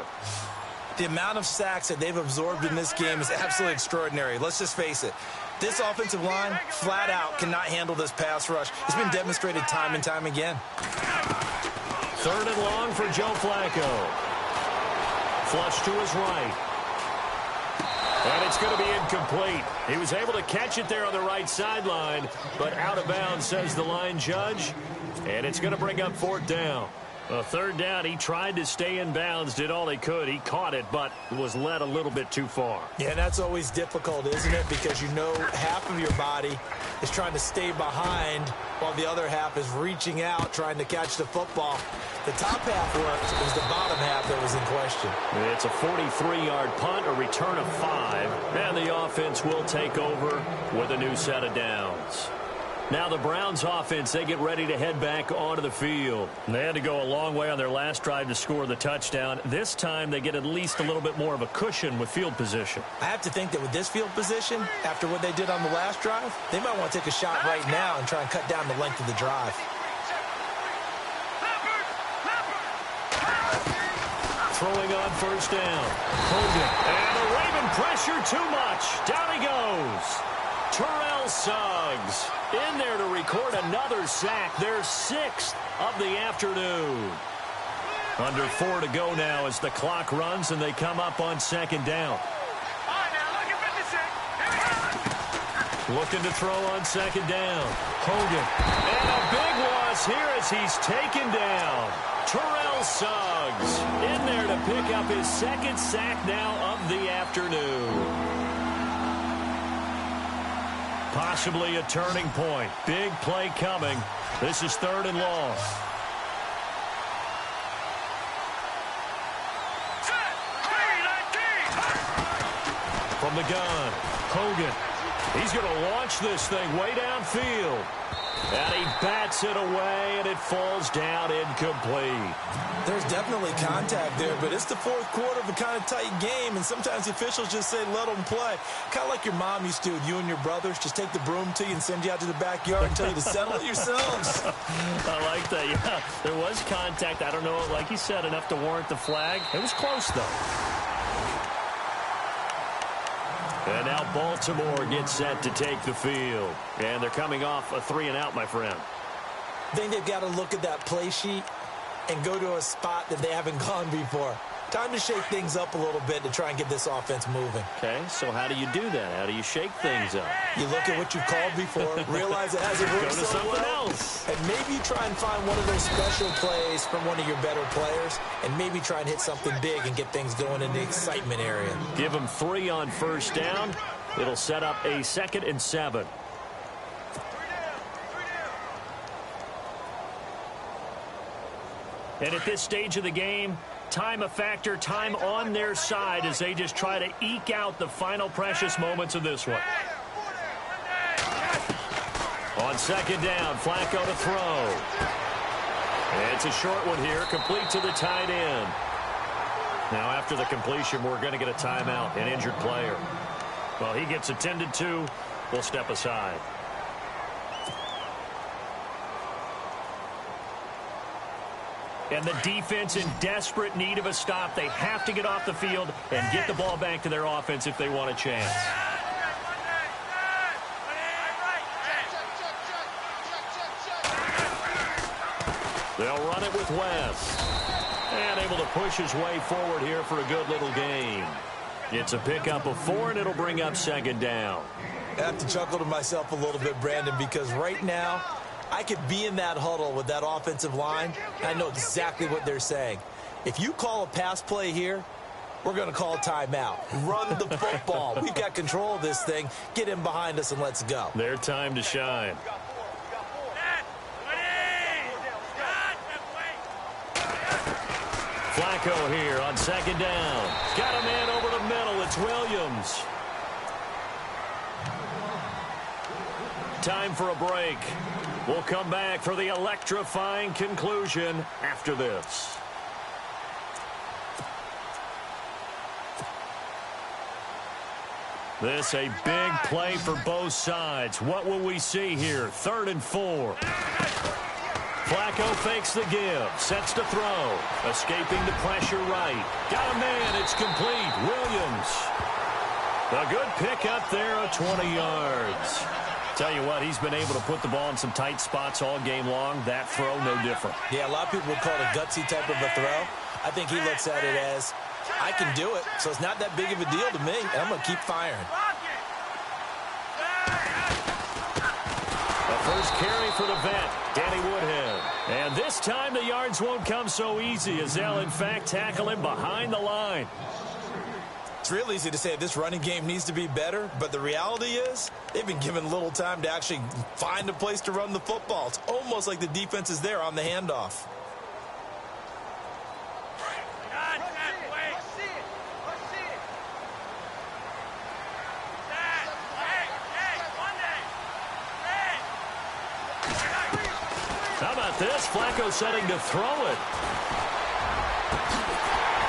The amount of sacks that they've absorbed in this game is absolutely extraordinary. Let's just face it. This offensive line, flat out, cannot handle this pass rush. It's been demonstrated time and time again. 3rd and long for Joe Flacco. Flush to his right. And it's going to be incomplete. He was able to catch it there on the right sideline, but out of bounds, says the line judge. And it's going to bring up 4th down. A 3rd down, he tried to stay in bounds, did all he could. He caught it, but was led a little bit too far. Yeah, that's always difficult, isn't it? Because you know half of your body is trying to stay behind while the other half is reaching out, trying to catch the football. The top half worked. It was the bottom half that was in question. It's a 43-yard punt, a return of 5, and the offense will take over with a new set of downs. Now the Browns offense, they get ready to head back onto the field. They had to go a long way on their last drive to score the touchdown. This time they get at least a little bit more of a cushion with field position. I have to think that with this field position, after what they did on the last drive, they might want to take a shot right now and try and cut down the length of the drive. Throwing on 1st down. Hogan. And the Raven pressure too much. Down he goes. Terrell Suggs in there to record another sack, their 6th of the afternoon. Under 4 to go now as the clock runs and they come up on 2nd down. Looking to throw on 2nd down. Hogan. And a big loss here as he's taken down. Terrell Suggs in there to pick up his 2nd sack now of the afternoon. Possibly a turning point. Big play coming. This is 3rd and long. From the gun, Hogan. He's going to launch this thing way downfield. And he bats it away, and it falls down incomplete. There's definitely contact there, but it's the 4th quarter of a kind of tight game, and sometimes the officials just say, let them play. Kind of like your mom used to with you and your brothers. Just take the broom to you and send you out to the backyard and tell you to settle it yourselves. I like that. Yeah, there was contact. I don't know, like you said, enough to warrant the flag. It was close, though. And now Baltimore gets set to take the field. And they're coming off a 3-and-out, my friend. I think they've got to look at that play sheet and go to a spot that they haven't gone before. Time to shake things up a little bit to try and get this offense moving. Okay, so how do you do that? How do you shake things up? You look at what you've called before, realize it hasn't worked Go to so something well, else. and maybe you try and find one of those special plays from one of your better players, and maybe try and hit something big and get things going in the excitement area. Give them 3 on 1st down. It'll set up a 2nd and 7. And at this stage of the game, time a factor, time on their side as they just try to eke out the final precious moments of this one. On 2nd down, Flacco to throw. It's a short one here, complete to the tight end. Now after the completion, we're going to get a timeout, an injured player. Well, he gets attended to. We'll step aside. And the defense in desperate need of a stop. They have to get off the field and get the ball back to their offense if they want a chance. They'll run it with West. And able to push his way forward here for a good little game. It's a pickup of 4, and it'll bring up second down. I have to chuckle to myself a little bit, Brandon, because right now I could be in that huddle with that offensive line, and I know exactly what they're saying. If you call a pass play here, we're going to call a timeout. Run the football. We've got control of this thing. Get in behind us and let's go. Their time to shine. Flacco here on second down. Got a man over the middle. It's Williams. Time for a break. We'll come back for the electrifying conclusion after this. This a big play for both sides. What will we see here? 3rd and 4. Flacco fakes the give. Sets to throw. Escaping the pressure right. Got a man. It's complete. Williams. A good pick up there of 20 yards. Tell you what, he's been able to put the ball in some tight spots all game long. That throw, no different. Yeah, a lot of people would call it a gutsy type of a throw. I think he looks at it as, I can do it, so it's not that big of a deal to me, and I'm going to keep firing. The first carry for the vet, Danny Woodhead. And this time the yards won't come so easy as they'll, in fact, tackle him behind the line. It's real easy to say this running game needs to be better, but the reality is they've been given little time to actually find a place to run the football. It's almost like the defense is there on the handoff. How about this? Flacco setting to throw it.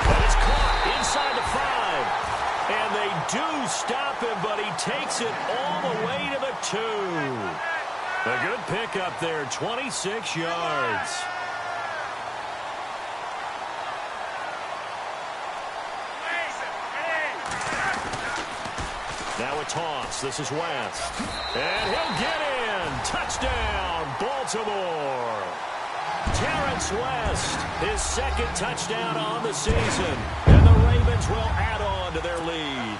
And it's caught inside the 5. And they do stop him, but he takes it all the way to the 2. A good pickup there, 26 yards. Now a toss. This is West. And he'll get in. Touchdown, Baltimore. Terrence West, his 2nd touchdown on the season. And the Ravens will add on to their lead.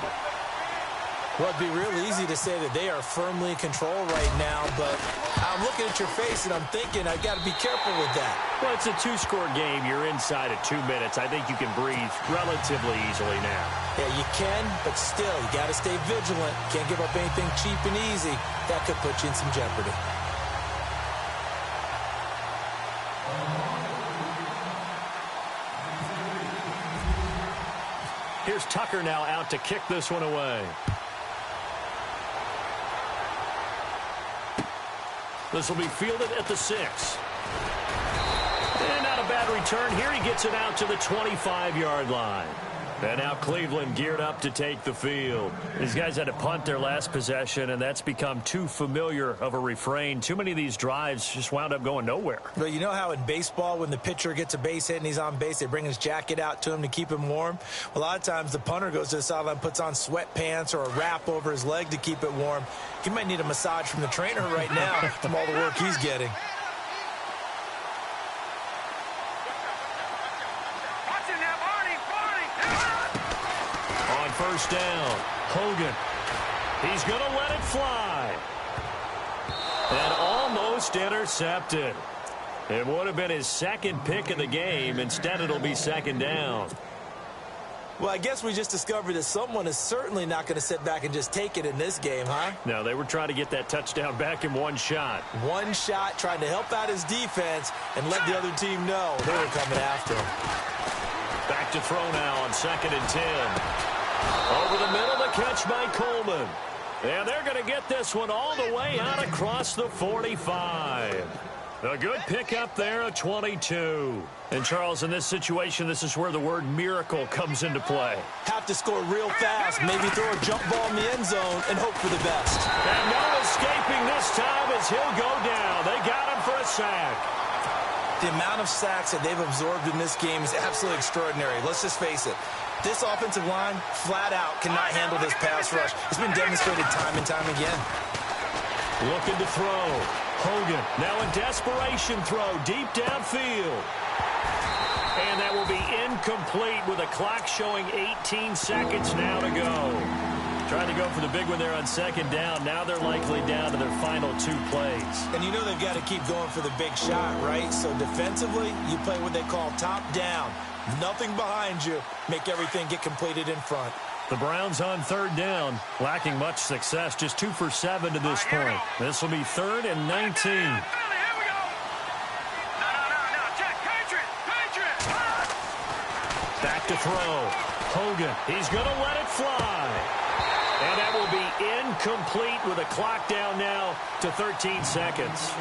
Well, it'd be real easy to say that they are firmly in control right now, but I'm looking at your face and I'm thinking I've got to be careful with that. Well, it's a 2-score game. You're inside of 2 minutes. I think you can breathe relatively easily now. Yeah, you can, but still, you got to stay vigilant. Can't give up anything cheap and easy. That could put you in some jeopardy. Here's Tucker now out to kick this one away. This will be fielded at the 6. And not a bad return here. He gets it out to the 25-yard line. And now Cleveland geared up to take the field. These guys had to punt their last possession, and that's become too familiar of a refrain. Too many of these drives just wound up going nowhere. But you know how in baseball, when the pitcher gets a base hit and he's on base, they bring his jacket out to him to keep him warm? Well, a lot of times the punter goes to the sideline, puts on sweatpants or a wrap over his leg to keep it warm. He might need a massage from the trainer right now from all the work he's getting. First down, Hogan. He's going to let it fly. And almost intercepted. It would have been his 2nd pick of the game. Instead, it'll be 2nd down. Well, I guess we just discovered that someone is certainly not going to sit back and just take it in this game, huh? No, they were trying to get that touchdown back in one shot. One shot, trying to help out his defense and let the other team know they were coming after him. Back to throw now on 2nd and 10. Over the middle, the catch by Coleman. And they're going to get this one all the way out across the 45. A good pickup there at 22. And, Charles, in this situation, this is where the word miracle comes into play. Have to score real fast, maybe throw a jump ball in the end zone and hope for the best. And no escaping this time as he'll go down. They got him for a sack. The amount of sacks that they've absorbed in this game is absolutely extraordinary. Let's just face it. This offensive line, flat out, cannot handle this pass rush. It's been demonstrated time and time again. Looking to throw. Hogan now in desperation throw deep downfield. And that will will be incomplete with a clock showing 18 seconds now to go. Trying to go for the big one there on second down. Now they're likely down to their final 2 plays. And you know they've got to keep going for the big shot, right? So defensively, you play what they call top down. Nothing behind you. Make everything get completed in front. The Browns on third down, lacking much success, just 2 for 7 to this point. This will be 3rd and 19. Back to throw. Hogan, he's going to let it fly. And that will be incomplete with a clock down now to 13 seconds.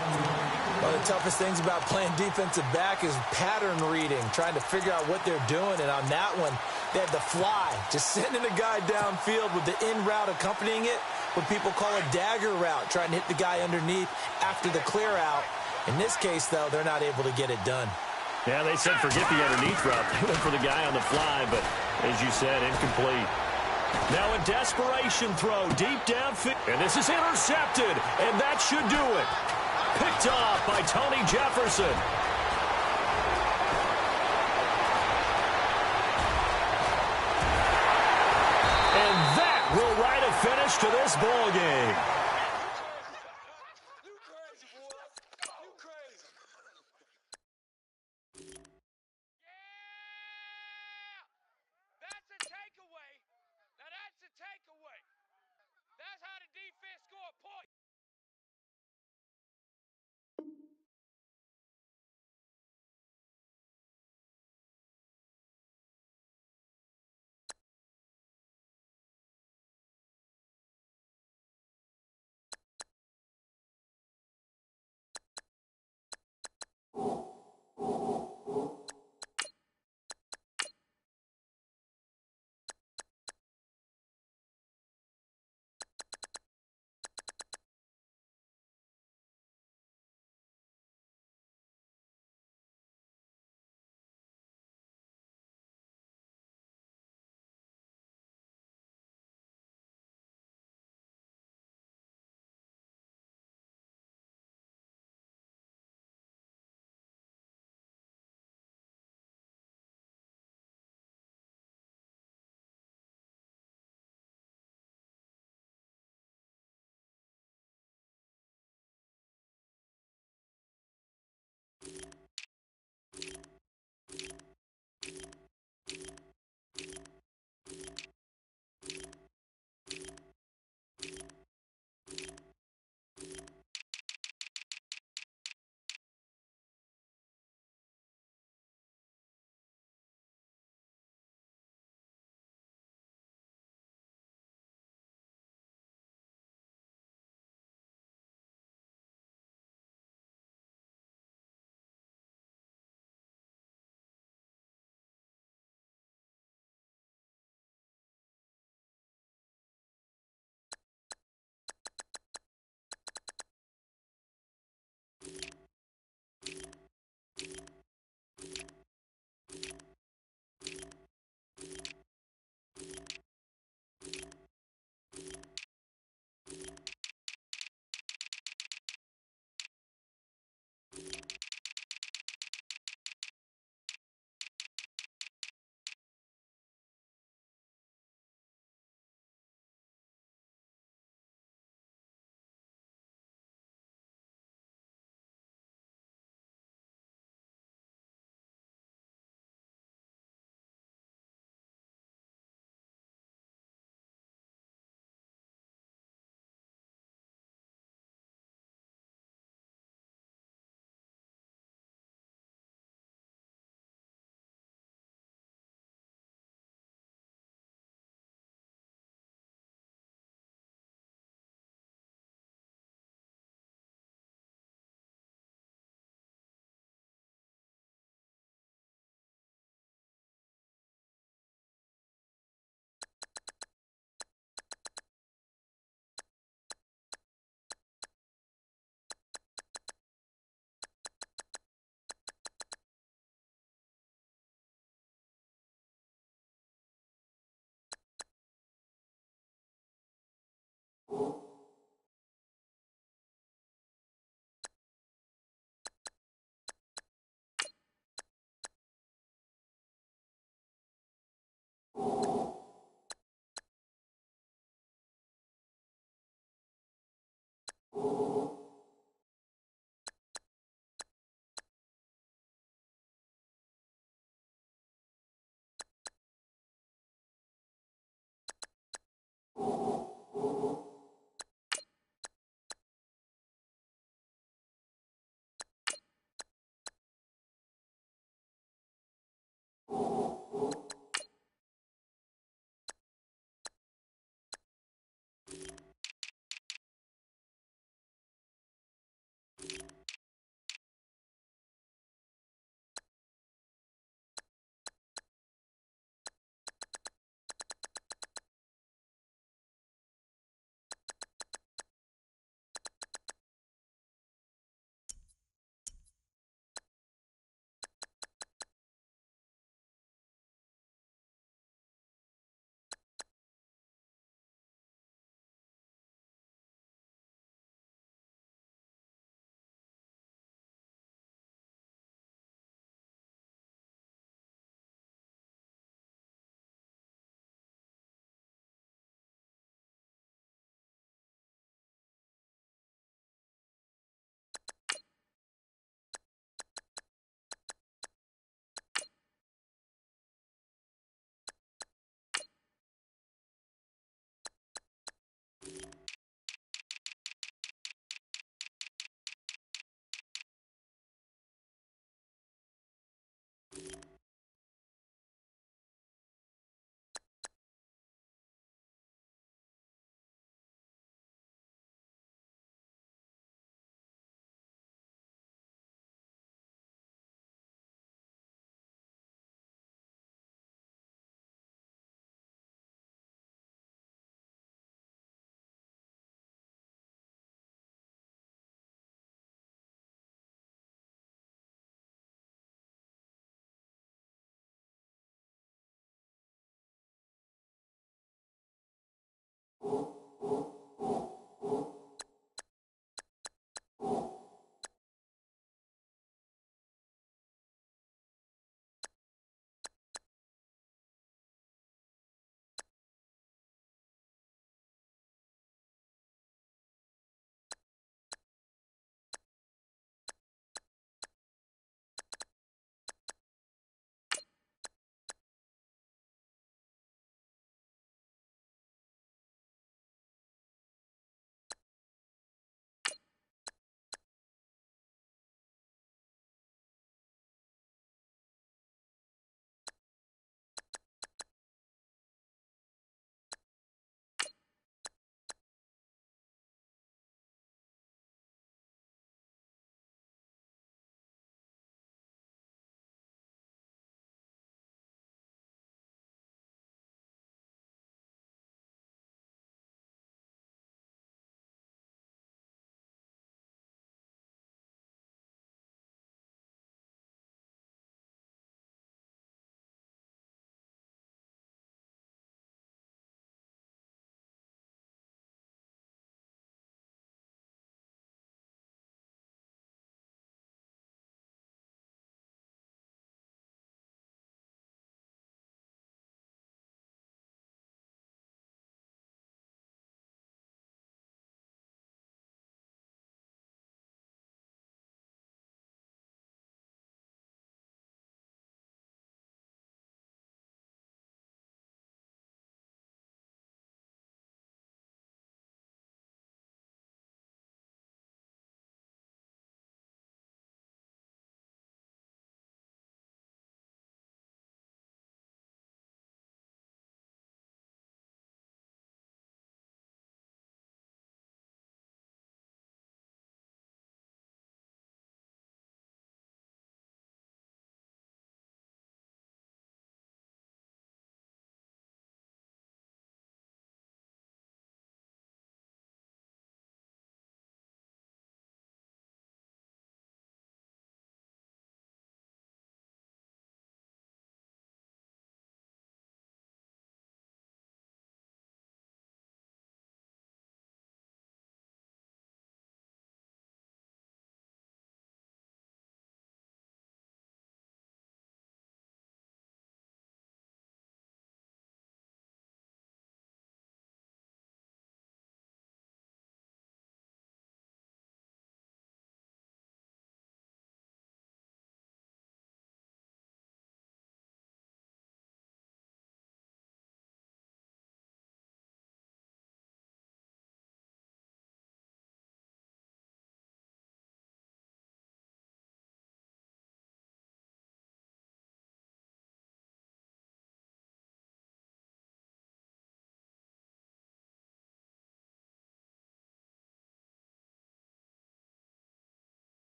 One of the toughest things about playing defensive back is pattern reading, trying to figure out what they're doing. And on that one, they had the fly, just sending a guy downfield with the in route accompanying it, what people call a dagger route, trying to hit the guy underneath after the clear out. In this case, though, they're not able to get it done. Yeah, they said forget the underneath route. They went for the guy on the fly, but as you said, incomplete. Now a desperation throw deep downfield. And this is intercepted, and that should do it. Picked off by Tony Jefferson. And that will write a finish to this ball game.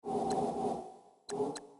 you.